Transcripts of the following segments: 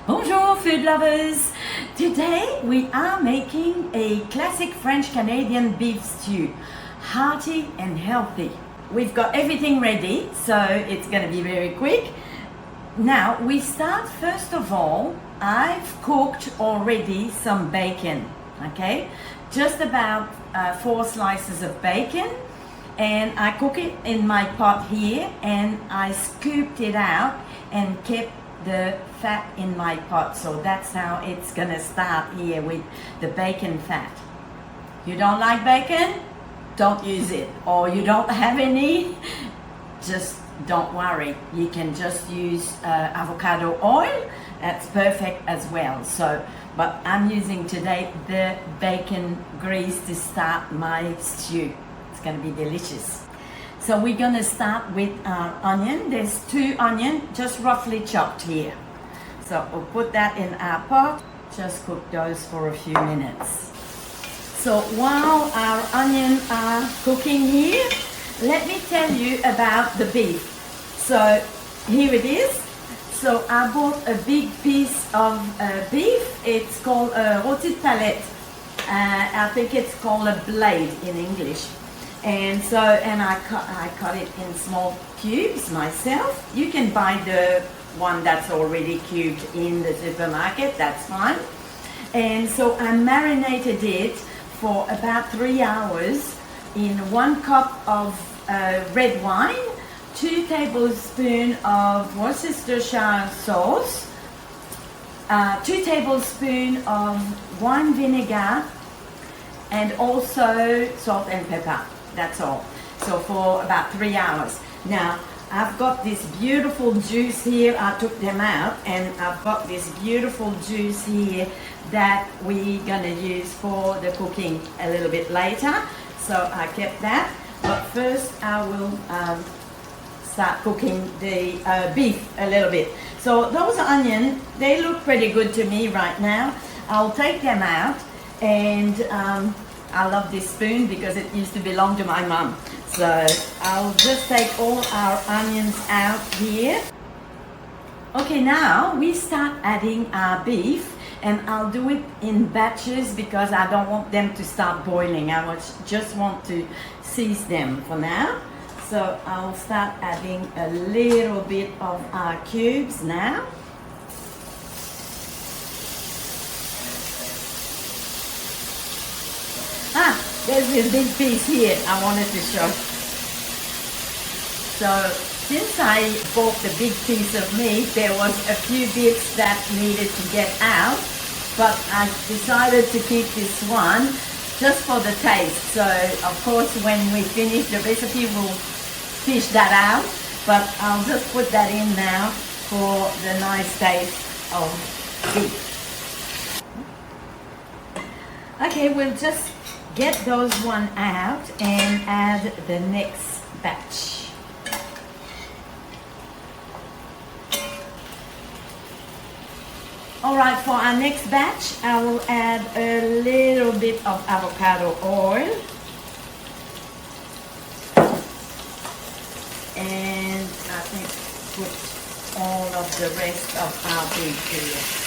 Bonjour food lovers! Today we are making a classic French-Canadian beef stew, hearty and healthy. We've got everything ready, so it's going to be very quick. Now we start first of all, I've cooked already some bacon, okay? Just about 4 slices of bacon, and I cook it in my pot here, and I scooped it out and kept the fat in my pot. So that's how it's gonna start here with the bacon fat. You don't like bacon? Don't use it. Or you don't have any? Just don't worry. You can just use avocado oil. That's perfect as well. So, but I'm using today the bacon grease to start my stew. It's gonna be delicious. So we're going to start with our onion. There's 2 onions, just roughly chopped here. So we'll put that in our pot. Just cook those for a few minutes. So while our onions are cooking here, let me tell you about the beef. So here it is. So I bought a big piece of beef. It's called a rôti de palette. I think it's called a blade in English. And so, I cut it in small cubes myself. You can buy the one that's already cubed in the supermarket, that's fine. And so I marinated it for about 3 hours in 1 cup of red wine, 2 tablespoons of Worcestershire sauce, 2 tablespoons of wine vinegar, and also salt and pepper. That's all. So for about 3 hours. Now I've got this beautiful juice here. I took them out, and I've got this beautiful juice here that we're gonna use for the cooking a little bit later. So I kept that. But first I will start cooking the beef a little bit. So those onions, they look pretty good to me right now. I'll take them out, and I love this spoon because it used to belong to my mom. So I'll just take all our onions out here. Okay, now we start adding our beef, and I'll do it in batches because I don't want them to start boiling. I just want to season them for now. So I'll start adding a little bit of our cubes now. There's this big piece here I wanted to show. So since I bought the big piece of meat, there was a few bits that needed to get out, but I decided to keep this one just for the taste. So of course when we finish the recipe we'll fish that out, but I'll just put that in now for the nice taste of beef. Okay, we'll just get those one out and add the next batch. Alright, for our next batch, I will add a little bit of avocado oil. And I think put all of the rest of our beef here.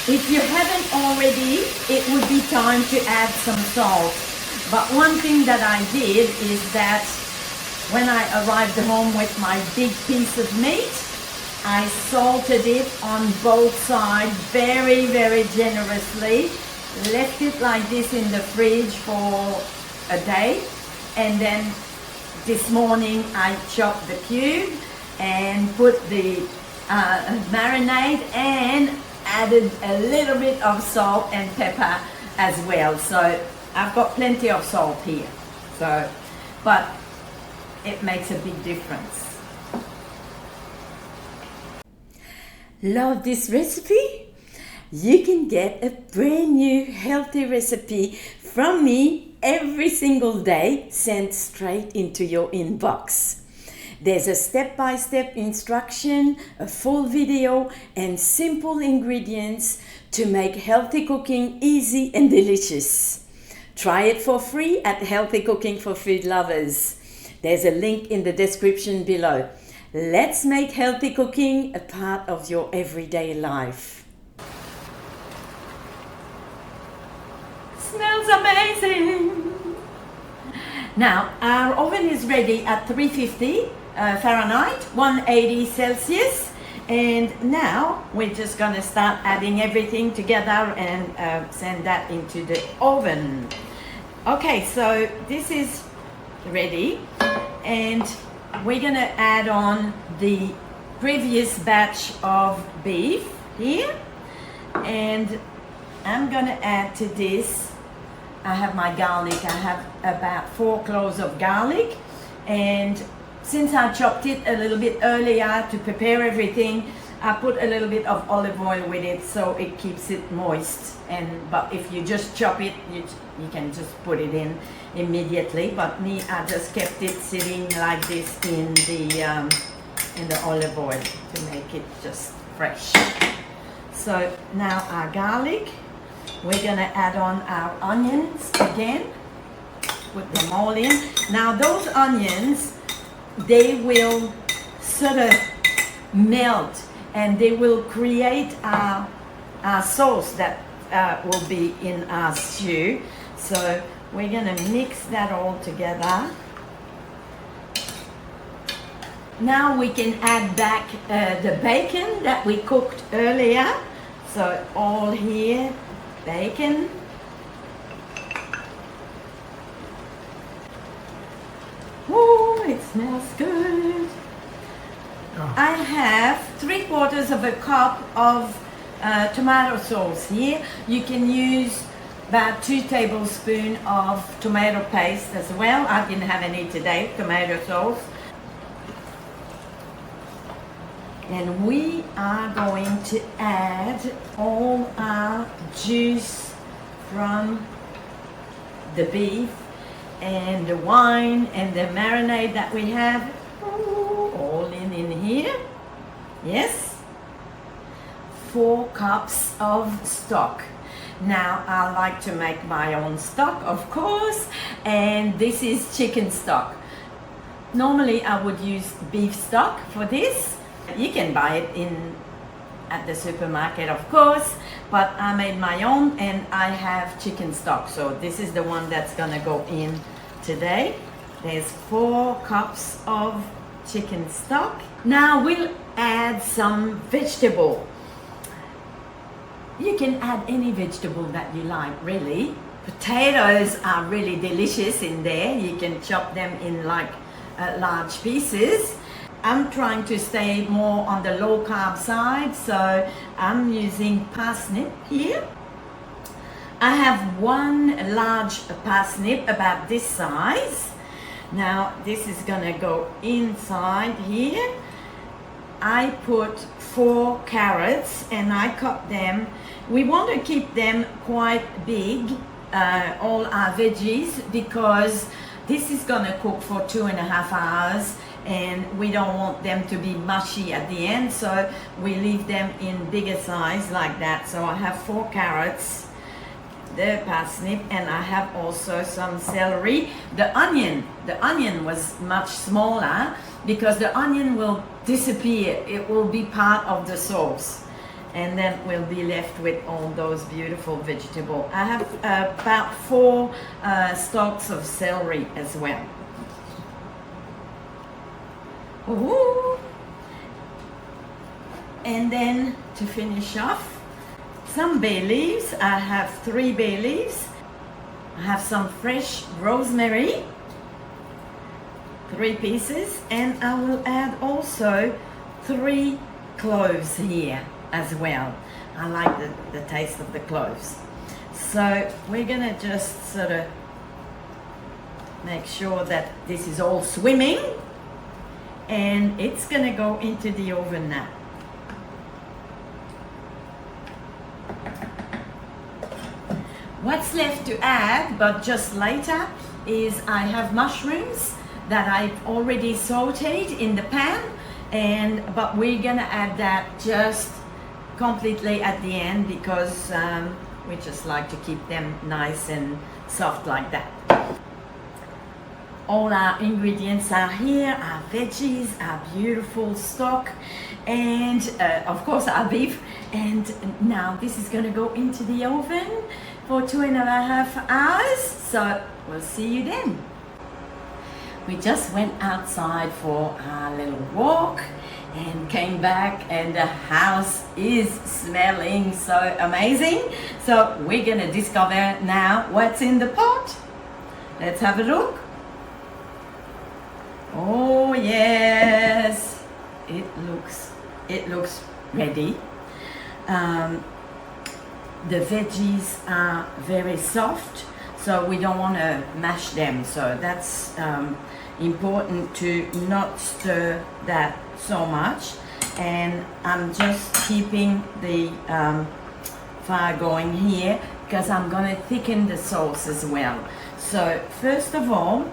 If you haven't already, it would be time to add some salt. But one thing that I did is that when I arrived home with my big piece of meat, I salted it on both sides very, very generously. Left it like this in the fridge for a day. And then this morning I chopped the cube and put the marinade and added a little bit of salt and pepper as well. So I've got plenty of salt here. So, but it makes a big difference. Love this recipe? You can get a brand new healthy recipe from me every single day sent straight into your inbox. There's a step-by-step instruction, a full video, and simple ingredients to make healthy cooking easy and delicious. Try it for free at Healthy Cooking for Food Lovers. There's a link in the description below. Let's make healthy cooking a part of your everyday life. Smells amazing! Now, our oven is ready at 350 Fahrenheit, 180 Celsius. And now we're just gonna start adding everything together and send that into the oven. Okay, so this is ready, and we're gonna add on the previous batch of beef here, and I'm gonna add to this, I have my garlic. I have about 4 cloves of garlic, and since I chopped it a little bit earlier to prepare everything, I put a little bit of olive oil with it so it keeps it moist. But if you just chop it, you can just put it in immediately. But me, I just kept it sitting like this in the olive oil to make it just fresh. So now our garlic, we're gonna add on our onions again. Put them all in. Now those onions, they will sort of melt and they will create our sauce that will be in our stew. So we're gonna mix that all together. Now we can add back the bacon that we cooked earlier. So all here, bacon. Oh, it smells good. Oh. I have 3/4 of a cup of tomato sauce here. You can use about 2 tablespoons of tomato paste as well. I didn't have any today, tomato sauce. And we are going to add all our juice from the beef and the wine and the marinade that we have, all in here. Yes, 4 cups of stock. Now I like to make my own stock, of course, and this is chicken stock. Normally I would use beef stock for this. You can buy it at the supermarket, of course, but I made my own and I have chicken stock, so this is the one that's gonna go in today. There's 4 cups of chicken stock. Now we'll add some vegetable. You can add any vegetable that you like, really. Potatoes are really delicious in there. You can chop them in like large pieces. I'm trying to stay more on the low carb side, so I'm using parsnip here. I have 1 large parsnip about this size. Now this is gonna go inside here. I put 4 carrots and I cut them. We want to keep them quite big, all our veggies, because this is gonna cook for 2.5 hours. And we don't want them to be mushy at the end, so we leave them in bigger size like that. So I have 4 carrots, the parsnip, and I have also some celery. The onion was much smaller because the onion will disappear. It will be part of the sauce, and then we'll be left with all those beautiful vegetables. I have about 4 stalks of celery as well. Ooh. And then to finish off, some bay leaves. I have 3 bay leaves. I have some fresh rosemary, 3 pieces, and I will add also 3 cloves here as well. I like the taste of the cloves. So we're gonna just sort of make sure that this is all swimming, and it's gonna go into the oven now. What's left to add, but just later, is I have mushrooms that I've already sauteed in the pan, but we're gonna add that just completely at the end because we just like to keep them nice and soft like that. All our ingredients are here, our veggies, our beautiful stock, and of course our beef. And now this is going to go into the oven for 2.5 hours. So we'll see you then. We just went outside for our little walk and came back, and the house is smelling so amazing. So we're going to discover now what's in the pot. Let's have a look. Oh yes, it looks ready. The veggies are very soft, so we don't want to mash them. So that's important to not stir that so much. And I'm just keeping the fire going here because I'm going to thicken the sauce as well. So first of all,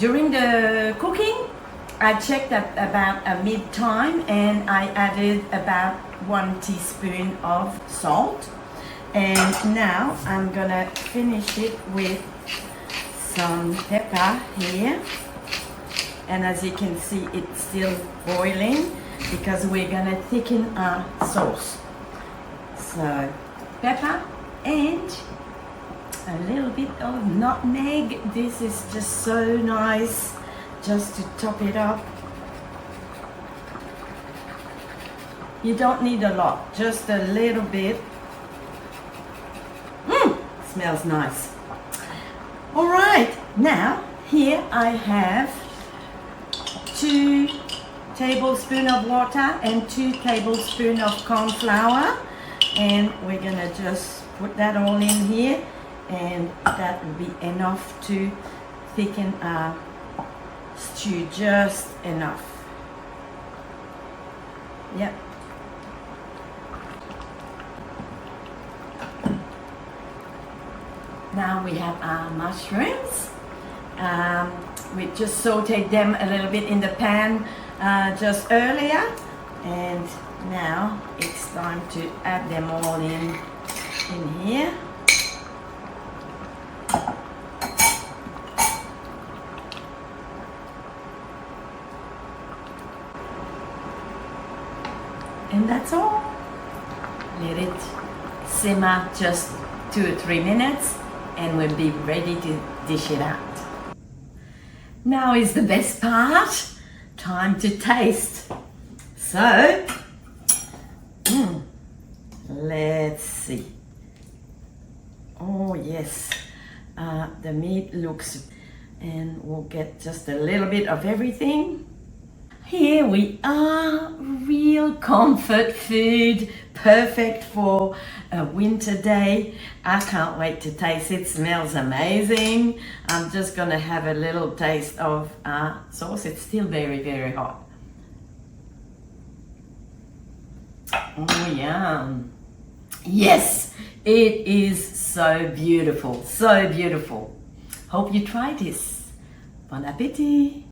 during the cooking, I checked at about a mid-time and I added about 1 teaspoon of salt. And now I'm gonna finish it with some pepper here. And as you can see, it's still boiling because we're gonna thicken our sauce. So pepper and a little bit of nutmeg. This is just so nice just to top it up. You don't need a lot, just a little bit. Smells nice. All right, now here I have 2 tablespoons of water and 2 tablespoons of corn flour, and we're gonna just put that all in here. And that will be enough to thicken our stew, just enough. Yep. Now we have our mushrooms. We just sauteed them a little bit in the pan just earlier, and now it's time to add them all in here. And that's all. Let it simmer just 2 or 3 minutes and we'll be ready to dish it out. Now is the best part. Time to taste. So, let's see. Oh yes, the meat looks, and we'll get just a little bit of everything. Here we are, real comfort food, perfect for a winter day. I can't wait to taste it. Smells amazing. I'm just gonna have a little taste of our sauce. It's still very, very hot. Oh, yum. Yes, it is so beautiful, so beautiful. Hope you try this. Bon appétit.